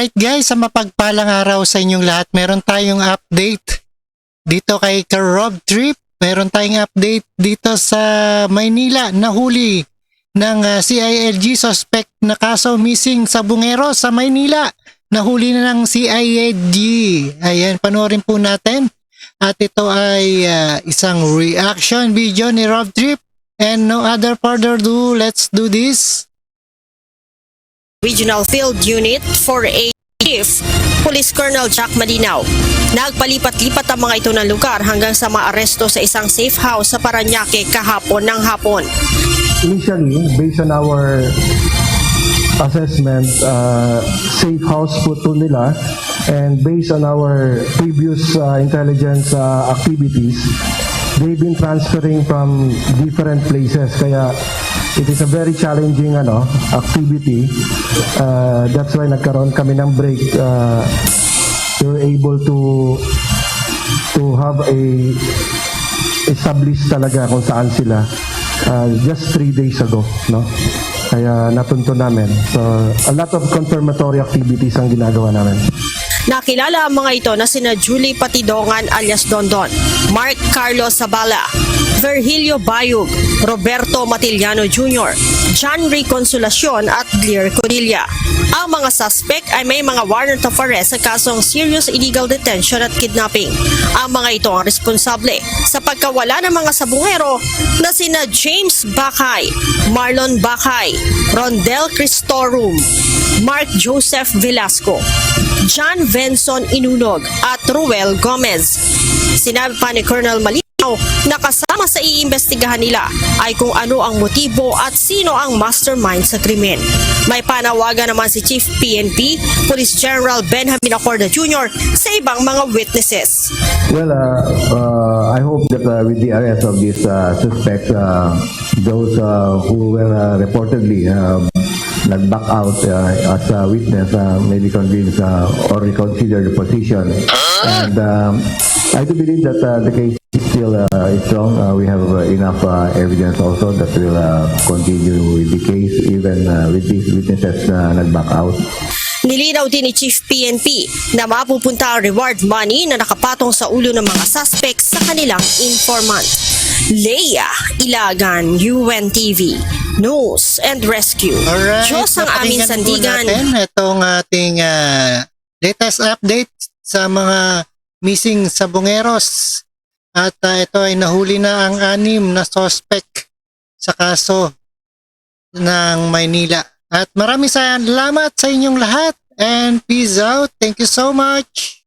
Alright guys, sa mapagpalang araw sa inyong lahat, meron tayong update dito kay Rob Trip. Meron tayong update dito sa Maynila. Nahuli ng CILG suspect na kaso missing sa Bungero sa Maynila. Nahuli na ng CILG. Ayan, panoorin po natin. At ito ay isang reaction video ni Rob Trip. And no other further ado, let's do this. Regional Field Unit 4A Chief Police Colonel Jack Malinaw. Nagpalipat-lipat ang mga ito ng lugar hanggang sa maaresto sa isang safe house sa Parañaque kahapon ng hapon. Initially, based on our assessment, safe house po ito nila, and based on our previous intelligence activities, they've been transferring from different places. Kaya it is a very challenging activity. That's why nagkaroon kami ng break. We were able to have a establish talaga kung saan sila just 3 days ago, no? Kaya natunto namin. So a lot of confirmatory activities ang ginagawa namin. Nakilala ang mga ito na sina Julie Patidongan alias Dondon, Mark Carlos Zabala, Virgilio Bayug, Roberto Matiliano Jr., John Ray Consolacion at Blair Corilla. Ang mga suspect ay may mga warrant of arrest sa kasong serious illegal detention at kidnapping. Ang mga ito ang responsable sa pagkawala ng mga sabungero na sina James Bakay, Marlon Bakay, Rondel Cristorum, Mark Joseph Velasco, John Venson Inunog at Ruel Gomez. Sinabi pa ni Colonel Malinaw na kasama sa iimbestigahan nila ay kung ano ang motibo at sino ang mastermind sa krimen. May panawagan naman si Chief PNP, Police General Benjamin Acorda Jr. sa ibang mga witnesses. Well, I hope that with the arrest of these suspects, those who were reportedly nag-back out as a witness may be convinced or reconsider the position. And I do believe that the case is still strong. We have enough evidence also that will continue with the case even with these witnesses na nag-back out. Nilinaw din ni Chief PNP na mapupunta ang reward money na nakapatong sa ulo ng mga suspects sa kanilang informant. Leia Ilagan, UNTV, News and Rescue. Alright, Diyos ang aming sandigan. Itong ating latest update sa mga missing sa Bungeros. At ito ay nahuli na ang 6 na suspect sa kaso ng Maynila. At maraming salamat sa inyong lahat and peace out. Thank you so much.